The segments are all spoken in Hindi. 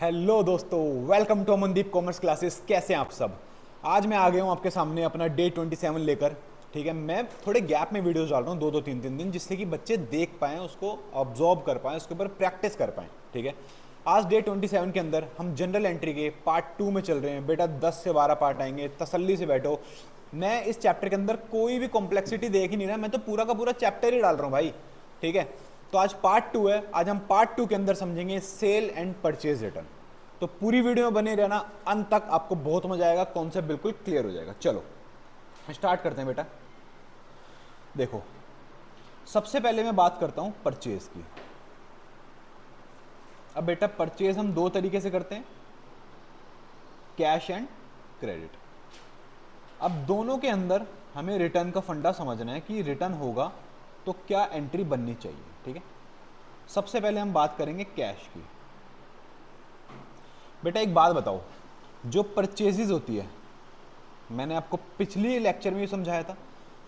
हेलो दोस्तों, welcome to Amandeep commerce classes. कैसे हैं आप सब। आज मैं आ गया हूं आपके सामने अपना डे 27 लेकर। ठीक है, मैं थोड़े गैप में वीडियोस डाल रहा हूं, दो दो तीन तीन दिन, जिससे कि बच्चे देख पाएँ, उसको ऑब्जॉर्व कर पाएँ, उसके ऊपर प्रैक्टिस कर पाएँ। ठीक है, आज डे 27 के अंदर हम जनरल एंट्री के पार्ट 2 में चल रहे हैं। बेटा 10 से 12 पार्ट आएंगे, तसल्ली से बैठो। मैं इस चैप्टर के अंदर कोई भी कॉम्प्लेक्सिटी देख ही नहीं रहा, मैं तो पूरा का पूरा चैप्टर ही डाल रहा हूँ भाई। ठीक है, तो आज पार्ट 2 है। आज हम पार्ट 2 के अंदर समझेंगे सेल एंड परचेज रिटर्न। तो पूरी वीडियो में बने रहना, अंत तक आपको बहुत मजा आएगा, कॉन्सेप्ट बिल्कुल क्लियर हो जाएगा। चलो स्टार्ट करते हैं बेटा। देखो, सबसे पहले मैं बात करता हूं परचेज की। अब बेटा परचेज हम दो तरीके से करते हैं, कैश एंड क्रेडिट। अब दोनों के अंदर हमें रिटर्न का फंडा समझना है कि रिटर्न होगा तो क्या एंट्री बननी चाहिए। ठीक है, सबसे पहले हम बात करेंगे कैश की। बेटा एक बात बताओ, जो परचेजेज होती है, मैंने आपको पिछली लेक्चर में भी समझाया था,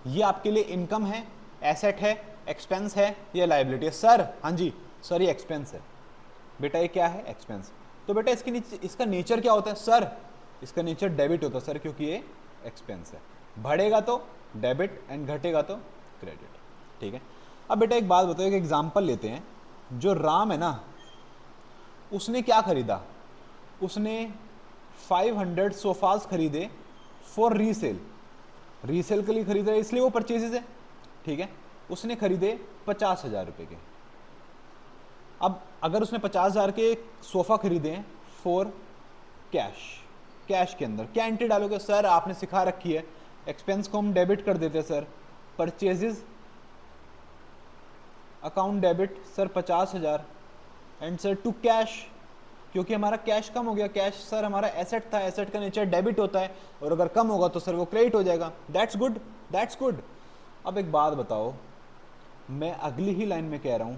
ये आपके लिए इनकम है, एसेट है, एक्सपेंस है या लायबिलिटी है। सर हाँ जी सर, ये एक्सपेंस है। बेटा ये क्या है? एक्सपेंस। तो बेटा इसके नीचे इसका नेचर क्या होता है? सर इसका नेचर डेबिट होता है सर, क्योंकि ये एक्सपेंस है। बढ़ेगा तो डेबिट एंड घटेगा तो क्रेडिट। ठीक है, अब बेटा एक बात बताओ, एक एग्जांपल लेते हैं। जो राम है ना, उसने क्या खरीदा? उसने 500 सोफाज खरीदे फॉर रीसेल। रीसेल के लिए खरीदा है, इसलिए वो परचेजेज है। ठीक है, उसने खरीदे 50,000 रुपए के। अब अगर उसने 50,000 के सोफा खरीदे हैं फॉर कैश, कैश के अंदर क्या एंट्री डालोगे? सर आपने सिखा रखी है, एक्सपेंस को हम डेबिट कर देते हैं sir. Purchases account debit sir 50,000 and sir to cash, क्योंकि हमारा कैश कम हो गया। कैश सर हमारा एसेट था, एसेट का नेचर डेबिट होता है, और अगर कम होगा तो सर वो क्रेडिट हो जाएगा। That's good, that's good. अब एक बात बताओ, मैं अगली ही लाइन में कह रहा हूं,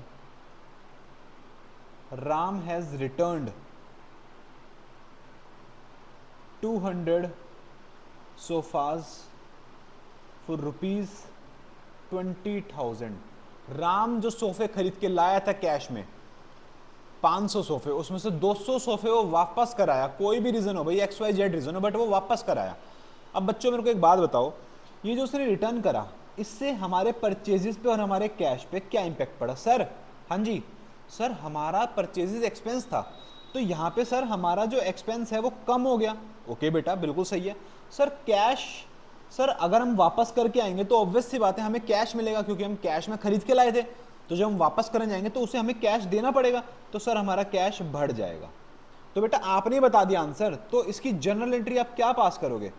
Ram has returned 200 sofas for ₹20,000। Ram जो सोफे खरीद के लाया था कैश में, 500 सोफे, उसमें से 200 सोफे वो वापस कराया। कोई भी रीजन हो भाई, XYZ रीजन हो, बट वो वापस कराया। अब बच्चों मेरे को एक बात बताओ, ये जो उसने रिटर्न करा, इससे हमारे परचेजेस पे और हमारे कैश पे क्या इंपैक्ट पड़ा? सर हाँ जी सर, हमारा परचेजेस एक्सपेंस था, तो यहाँ पे सर हमारा जो एक्सपेंस है वो कम हो गया। ओके बेटा, बिल्कुल सही है। सर कैश, सर अगर हम वापस करके आएंगे तो ऑब्वियस सी बात है हमें कैश मिलेगा, क्योंकि हम कैश में खरीद के लाए थे। तो जब हम वापस करने जाएंगे तो उसे हमें कैश देना पड़ेगा, तो सर हमारा कैश बढ़ जाएगा। तो बेटा आपने बता दिया आंसर, तो इसकी जर्नल एंट्री आप क्या पास करोगे?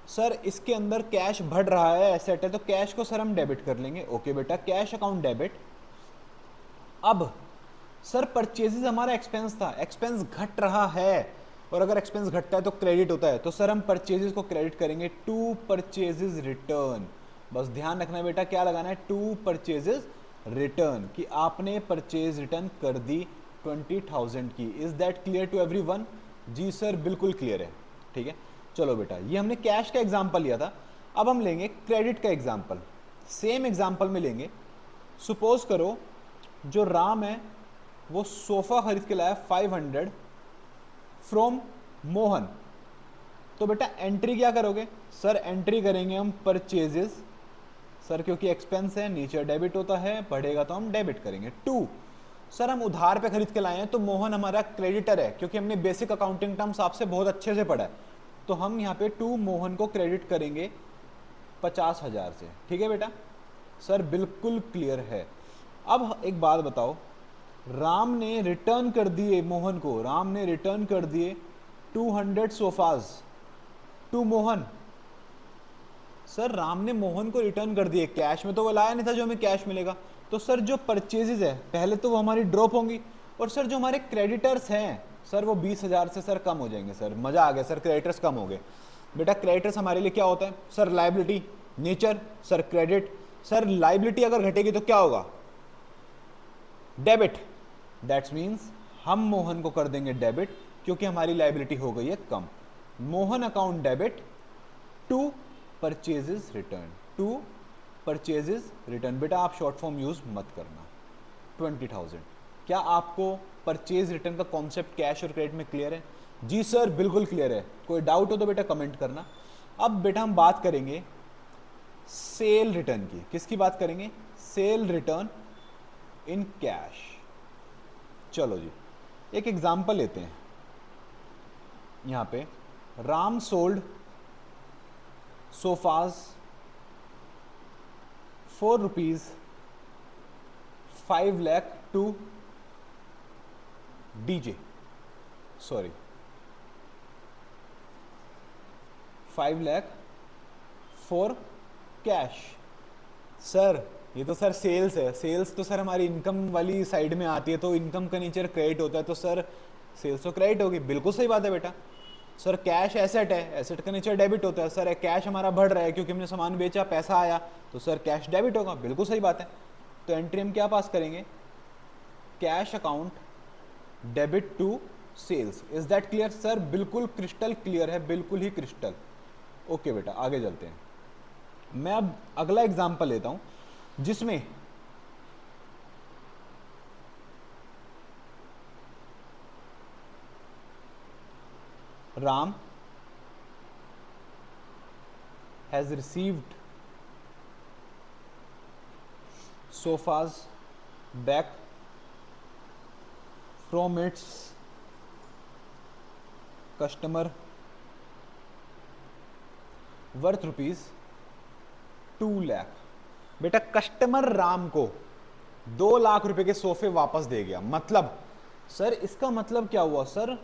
सर इसके अंदर कैश बढ़ रहा है, एसेट है, तो कैश को सर हम डेबिट कर लेंगे। ओके बेटा, कैश अकाउंट डेबिट। अब सर परचेजेस हमारा एक्सपेंस था, एक्सपेंस घट रहा है, और अगर एक्सपेंस घटता है तो क्रेडिट होता है, तो सर हम परचेजेस को क्रेडिट करेंगे टू परचेजेस रिटर्न। बस ध्यान रखना बेटा, क्या लगाना है? टू परचेजेस रिटर्न, कि आपने परचेज रिटर्न कर दी 20,000 की। Is that clear to everyone? जी सर बिल्कुल क्लियर है। ठीक है, चलो बेटा, ये हमने कैश का एग्जांपल लिया था, अब हम लेंगे क्रेडिट का एग्जांपल। सेम एग्जांपल में लेंगे। सपोज करो जो राम है वो सोफा खरीद के लाया 500 फ्रॉम मोहन। तो बेटा एंट्री क्या करोगे? सर एंट्री करेंगे हम परचेजेस, सर क्योंकि एक्सपेंस है, नीचे डेबिट होता है, बढ़ेगा तो हम डेबिट करेंगे। टू, सर हम उधार पे खरीद के लाए हैं, तो मोहन हमारा क्रेडिटर है, क्योंकि हमने बेसिक अकाउंटिंग टर्म्स आपसे बहुत अच्छे से पढ़ा है, तो हम यहाँ पे टू मोहन को क्रेडिट करेंगे 50,000 से। ठीक है बेटा, सर बिल्कुल क्लियर है। अब एक बात बताओ, राम ने रिटर्न कर दिए मोहन को, राम ने रिटर्न कर दिए 200 sofas to Mohan. Sir Ram ने मोहन को रिटर्न कर दिए, कैश में तो वो लाया नहीं था जो हमें कैश मिलेगा। तो सर जो परचेजेज है पहले तो वो हमारी ड्रॉप होंगी, और सर जो हमारे क्रेडिटर्स हैं सर वो 20,000 से सर कम हो जाएंगे। सर मजा आ गया सर, क्रेडिटर्स कम हो गए। बेटा क्रेडिटर्स हमारे लिए क्या होता है? Sir liability, nature sir credit. Sir liability अगर घटेगी तो क्या होगा? डेबिट। दैट्स मीन्स हम मोहन को कर देंगे डेबिट, क्योंकि हमारी लाइबिलिटी हो गई है कम। Mohan account debit to purchases return, to purchases return. बेटा आप शॉर्ट फॉर्म यूज मत करना। 20,000, क्या आपको परचेज रिटर्न का कॉन्सेप्ट कैश और क्रेडिट में क्लियर है? जी सर बिल्कुल क्लियर है, कोई डाउट हो तो बेटा कमेंट करना। अब बेटा हम बात करेंगे सेल रिटर्न की। किसकी बात करेंगे? Cell return in cash. चलो जी, एक एग्जांपल लेते हैं। यहां पे Ram sold sofas ₹5 lakh two DJ, sorry 5 lakh for cash. Sir ये तो सर सेल्स है, सेल्स तो सर हमारी इनकम वाली साइड में आती है, तो इनकम का नेचर क्रेडिट होता है, तो सर सेल्स तो क्रेडिट होगी। बिल्कुल सही बात है बेटा। सर कैश एसेट है, एसेट का नेचर डेबिट होता है। सर कैश हमारा बढ़ रहा है क्योंकि हमने सामान बेचा, पैसा आया, तो सर कैश डेबिट होगा। बिल्कुल सही बात है। तो एंट्री हम क्या पास करेंगे? Cash account debit to sales. Is that clear? Sir बिल्कुल क्रिस्टल क्लियर है, बिल्कुल ही क्रिस्टल। ओके बेटा आगे चलते हैं। मैं अब अगला एग्जांपल लेता हूं जिसमें Ram has received sofas back from its customer worth ₹2 lakh. बेटा कस्टमर राम को 2 लाख रुपए के सोफे वापस दे गया। मतलब सर इसका मतलब क्या हुआ? सर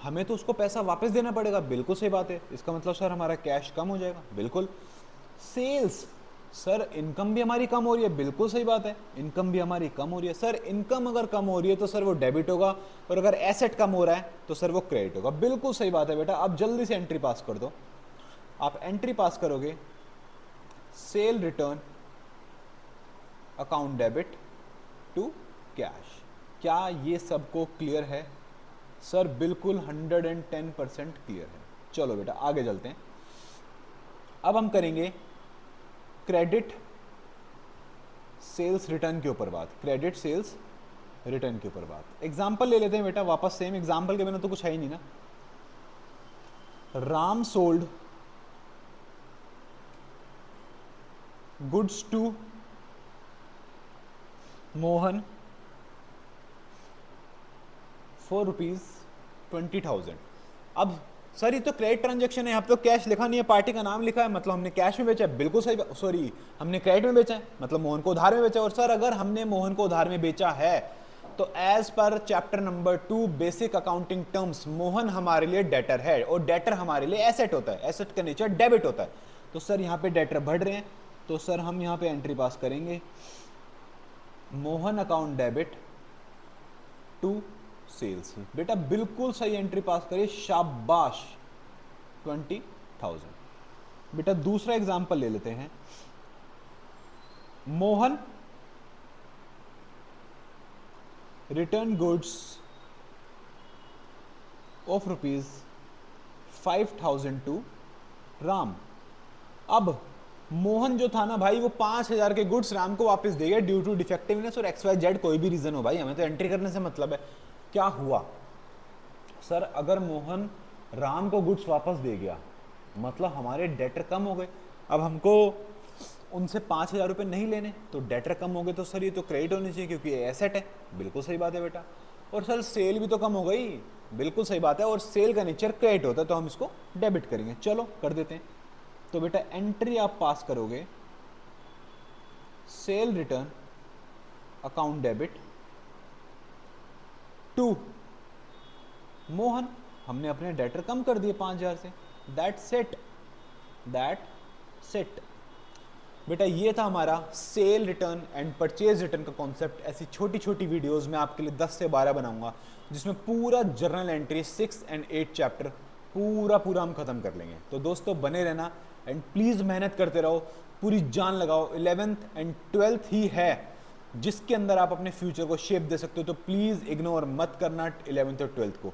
हमें तो उसको पैसा वापस देना पड़ेगा। बिल्कुल सही बात है। इसका मतलब सर हमारा कैश कम हो जाएगा। बिल्कुल। सेल्स, सर इनकम भी हमारी कम हो रही है। बिल्कुल सही बात है, इनकम भी हमारी कम हो रही है। सर इनकम अगर कम हो रही है तो सर वो डेबिट होगा, और अगर एसेट कम हो रहा है तो सर वो क्रेडिट होगा। बिल्कुल सही बात है बेटा। आप जल्दी से एंट्री पास कर दो। आप एंट्री पास करोगे sale return account debit to cash. क्या ये सबको क्लियर है? सर बिल्कुल 110% क्लियर है। चलो बेटा आगे चलते हैं। अब हम करेंगे क्रेडिट सेल्स रिटर्न के ऊपर बात। क्रेडिट सेल्स रिटर्न के ऊपर बात। एग्जांपल ले लेते हैं बेटा वापस। सेम एग्जांपल के बिना तो कुछ है ही नहीं ना। Ram sold goods to Mohan for ₹20,000। अब सर ये तो क्रेडिट ट्रांजैक्शन है, यहाँ पे तो कैश लिखा नहीं है, पार्टी का नाम लिखा है, मतलब हमने कैश में बेचा है। बिल्कुल सही। सॉरी हमने क्रेडिट में बेचा है, मतलब मोहन को उधार में बेचा है। और सर अगर हमने मोहन को उधार में बेचा है तो एज पर chapter number 2 basic accounting terms Mohan हमारे लिए डेटर है, और डेटर हमारे लिए एसेट होता है। एसेट का नेचर डेबिट होता है। तो सर यहाँ पे डेटर बढ़ रहे हैं, तो सर हम यहाँ पे एंट्री पास करेंगे Mohan account debit to sales. बेटा बिल्कुल सही एंट्री पास करिए, शाबाश। 20,000। बेटा दूसरा एग्जांपल ले लेते हैं। Mohan return goods of ₹5,000 to Ram. अब मोहन जो था ना भाई, वो 5,000 के गुड्स राम को वापस दे गया ड्यू टू डिफेक्टिवनेस और XYZ कोई भी रीजन हो। भाई हमें तो एंट्री करने से मतलब है। क्या हुआ? सर अगर मोहन राम को गुड्स वापस दे गया मतलब हमारे डेटर कम हो गए। अब हमको उनसे 5,000 रुपये नहीं लेने, तो डेटर कम हो गए, तो सर ये तो क्रेडिट होनी चाहिए क्योंकि ये एसेट है। बिल्कुल सही बात है बेटा। और सर सेल भी तो कम हो गई। बिल्कुल सही बात है। और सेल का नेचर क्रेडिट होता है, तो हम इसको डेबिट करेंगे। चलो कर देते हैं। तो बेटा एंट्री आप पास करोगे sale return account debit to Mohan. हमने अपने डेटर कम कर दिए 5,000 से। दैट सेट बेटा ये था हमारा cell return and purchase return का कॉन्सेप्ट। ऐसी छोटी छोटी वीडियोस में आपके लिए 10 से 12 बनाऊंगा, जिसमें पूरा जर्नल एंट्री 6 और 8 चैप्टर पूरा हम खत्म कर लेंगे। तो दोस्तों बने रहना एंड प्लीज मेहनत करते रहो, पूरी जान लगाओ। 11th एंड 12th ही है जिसके अंदर आप अपने फ्यूचर को शेप दे सकते हो। तो प्लीज इग्नोर मत करना 11th और 12th को।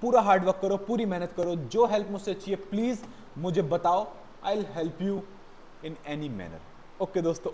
पूरा हार्डवर्क करो, पूरी मेहनत करो। जो हेल्प मुझसे चाहिए प्लीज मुझे बताओ, I will help you in any manner. Okay दोस्तों।